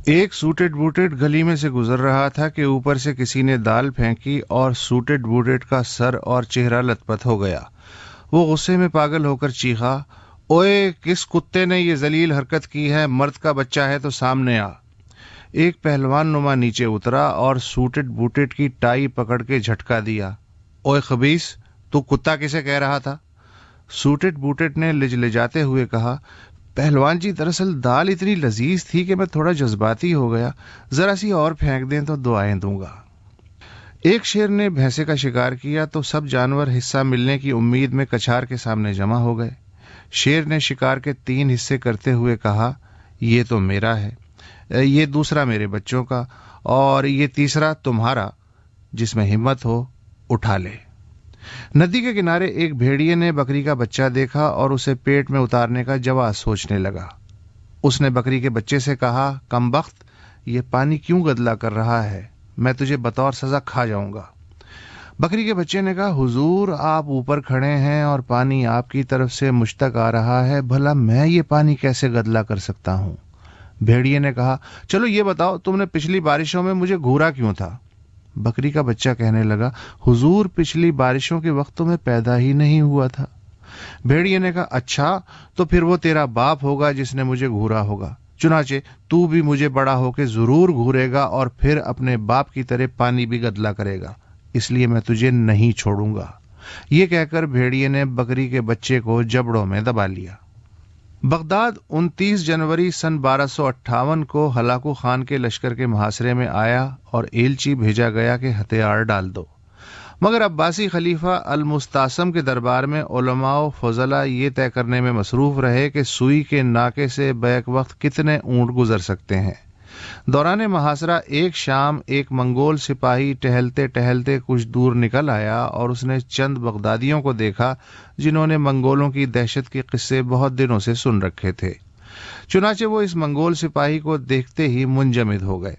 ایک suited booted گلی میں سے گزر رہا تھا کہ اوپر سے کسی نے دال پھینکی اور سوٹڈ بوٹڈ کا سر اور چہرہ لت پت ہو گیا۔ وہ غصے میں پاگل ہو کر چیخا، اوئے کس کتے نے یہ ذلیل حرکت کی ہے؟ مرد کا بچہ ہے تو سامنے آ۔ ایک پہلوان نما نیچے اترا اور سوٹڈ بوٹڈ کی ٹائی پکڑ کے جھٹکا دیا۔ اوئے خبیث، تو کتا کسے کہہ رہا تھا؟ سوٹڈ بوٹڈ نے لجلجاتے ہوئے کہا، پہلوان جی دراصل دال اتنی لذیذ تھی کہ میں تھوڑا جذباتی ہو گیا، ذرا سی اور پھینک دیں تو دعائیں دوں گا۔ ایک شیر نے بھینسے کا شکار کیا تو سب جانور حصہ ملنے کی امید میں کچھار کے سامنے جمع ہو گئے۔ شیر نے شکار کے 3 حصے کرتے ہوئے کہا، یہ تو میرا ہے، یہ دوسرا میرے بچوں کا، اور یہ تیسرا تمہارا، جس میں ہمت ہو اٹھا لے۔ ندی کے کنارے ایک بھیڑیے نے بکری کا بچہ دیکھا اور اسے پیٹ میں اتارنے کا جواز سوچنے لگا۔ اس نے بکری کے بچے سے کہا، کمبخت، یہ پانی کیوں گدلا کر رہا ہے؟ میں تجھے بطور سزا کھا جاؤں گا۔ بکری کے بچے نے کہا، حضور آپ اوپر کھڑے ہیں اور پانی آپ کی طرف سے مجھ تک آ رہا ہے، بھلا میں یہ پانی کیسے گدلا کر سکتا ہوں؟ بھیڑیے نے کہا، چلو یہ بتاؤ تم نے پچھلی بارشوں میں مجھے گھورا کیوں تھا؟ بکری کا بچہ کہنے لگا، حضور پچھلی بارشوں کے وقت تو میں پیدا ہی نہیں ہوا تھا۔ بھیڑیے نے کہا، اچھا تو پھر وہ تیرا باپ ہوگا جس نے مجھے گھورا ہوگا، چنانچہ تو بھی مجھے بڑا ہو کے ضرور گھورے گا اور پھر اپنے باپ کی طرح پانی بھی گدلا کرے گا، اس لیے میں تجھے نہیں چھوڑوں گا۔ یہ کہہ کر بھیڑیے نے بکری کے بچے کو جبڑوں میں دبا لیا۔ بغداد 29 جنوری سن 1258 کو ہلاکو خان کے لشکر کے محاصرے میں آیا اور ایلچی بھیجا گیا کہ ہتھیار ڈال دو، مگر عباسی خلیفہ المستعصم کے دربار میں علماء و فضلاء یہ طے کرنے میں مصروف رہے کہ سوئی کے ناکے سے بیک وقت کتنے اونٹ گزر سکتے ہیں۔ دوران محاصرہ ایک شام ایک منگول سپاہی ٹہلتے ٹہلتے کچھ دور نکل آیا اور اس نے چند بغدادیوں کو دیکھا جنہوں نے منگولوں کی دہشت کے قصے بہت دنوں سے سن رکھے تھے۔ چنانچہ وہ اس منگول سپاہی کو دیکھتے ہی منجمد ہو گئے۔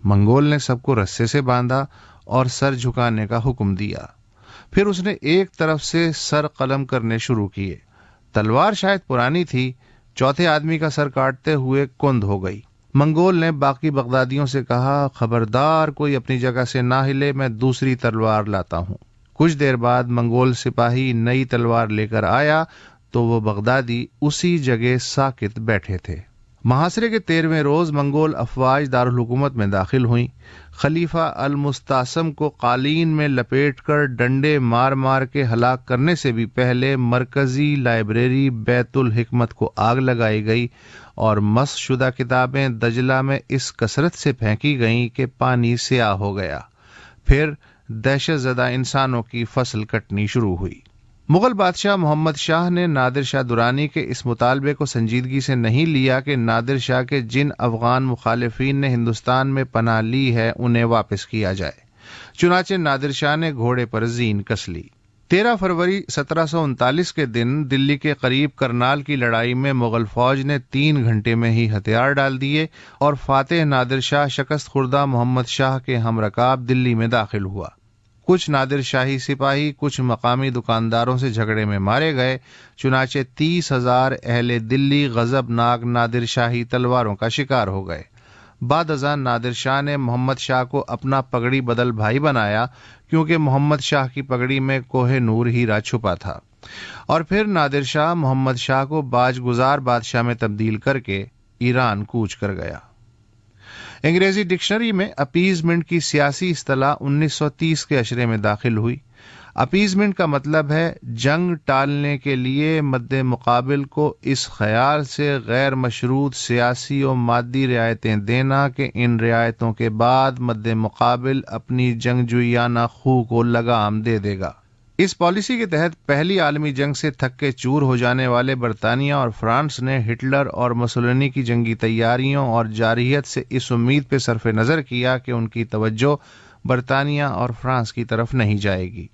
منگول نے سب کو رسے سے باندھا اور سر جھکانے کا حکم دیا۔ پھر اس نے ایک طرف سے سر قلم کرنے شروع کیے۔ تلوار شاید پرانی تھی، چوتھے آدمی کا سر کاٹتے ہوئے کند ہو گئی۔ منگول نے باقی بغدادیوں سے کہا، خبردار کوئی اپنی جگہ سے نہ ہلے، میں دوسری تلوار لاتا ہوں۔ کچھ دیر بعد منگول سپاہی نئی تلوار لے کر آیا تو وہ بغدادی اسی جگہ ساکت بیٹھے تھے۔ محاصرے کے 13ویں روز منگول افواج دارالحکومت میں داخل ہوئیں۔ خلیفہ المستعصم کو قالین میں لپیٹ کر ڈنڈے مار مار کے ہلاک کرنے سے بھی پہلے مرکزی لائبریری بیت الحکمت کو آگ لگائی گئی اور مس شدہ کتابیں دجلہ میں اس کثرت سے پھینکی گئیں کہ پانی سیاہ ہو گیا۔ پھر دہشت زدہ انسانوں کی فصل کٹنی شروع ہوئی۔ مغل بادشاہ محمد شاہ نے نادر شاہ درانی کے اس مطالبے کو سنجیدگی سے نہیں لیا کہ نادر شاہ کے جن افغان مخالفین نے ہندوستان میں پناہ لی ہے انہیں واپس کیا جائے۔ چنانچہ نادر شاہ نے گھوڑے پر زین کس لی۔ 13 فروری 1739 کے دن دلی کے قریب کرنال کی لڑائی میں مغل فوج نے 3 گھنٹے میں ہی ہتھیار ڈال دیے اور فاتح نادر شاہ شکست خوردہ محمد شاہ کے ہم رکاب دلی میں داخل ہوا۔ کچھ نادر شاہی سپاہی کچھ مقامی دکانداروں سے جھگڑے میں مارے گئے، چنانچہ 30,000 اہل دلی غضبناک نادر شاہی تلواروں کا شکار ہو گئے۔ بعد ازاں نادر شاہ نے محمد شاہ کو اپنا پگڑی بدل بھائی بنایا کیونکہ محمد شاہ کی پگڑی میں کوہ نور ہیرا چھپا تھا، اور پھر نادر شاہ محمد شاہ کو باج گزار بادشاہ میں تبدیل کر کے ایران کوچ کر گیا۔ انگریزی ڈکشنری میں اپیزمنٹ کی سیاسی اصطلاح 1930 کے عشرے میں داخل ہوئی۔ اپیزمنٹ کا مطلب ہے جنگ ٹالنے کے لیے مد مقابل کو اس خیال سے غیر مشروط سیاسی و مادی رعایتیں دینا کہ ان رعایتوں کے بعد مد مقابل اپنی جنگجویانہ خو کو لگام دے دے گا۔ اس پالیسی کے تحت پہلی عالمی جنگ سے تھک کے چور ہو جانے والے برطانیہ اور فرانس نے ہٹلر اور مسولینی کی جنگی تیاریوں اور جارحیت سے اس امید پہ صرف نظر کیا کہ ان کی توجہ برطانیہ اور فرانس کی طرف نہیں جائے گی۔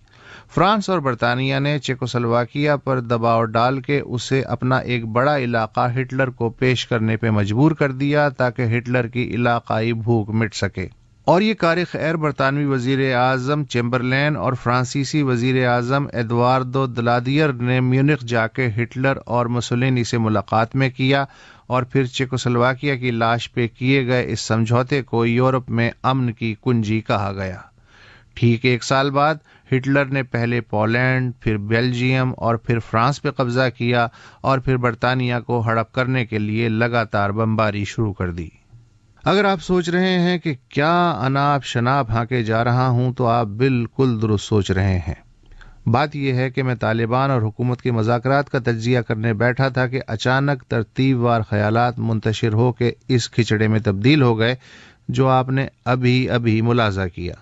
فرانس اور برطانیہ نے چیکوسلواکیہ پر دباؤ ڈال کے اسے اپنا ایک بڑا علاقہ ہٹلر کو پیش کرنے پہ مجبور کر دیا تاکہ ہٹلر کی علاقائی بھوک مٹ سکے، اور یہ کار خیر برطانوی وزیر اعظم چیمبرلین اور فرانسیسی وزیر اعظم ایدواردو دلادیئر نے میونخ جا کے ہٹلر اور مسولینی سے ملاقات میں کیا اور پھر چیکوسلواکیہ کی لاش پہ کیے گئے اس سمجھوتے کو یورپ میں امن کی کنجی کہا گیا۔ ٹھیک 1 سال بعد ہٹلر نے پہلے پولینڈ، پھر بیلجیم اور پھر فرانس پہ قبضہ کیا اور پھر برطانیہ کو ہڑپ کرنے کے لیے لگاتار بمباری شروع کر دی۔ اگر آپ سوچ رہے ہیں کہ کیا اناپ شناپ ہانکے جا رہا ہوں تو آپ بالکل درست سوچ رہے ہیں۔ بات یہ ہے کہ میں طالبان اور حکومت کے مذاکرات کا تجزیہ کرنے بیٹھا تھا کہ اچانک ترتیب وار خیالات منتشر ہو کے اس کھچڑے میں تبدیل ہو گئے جو آپ نے ابھی ملاحظہ کیا۔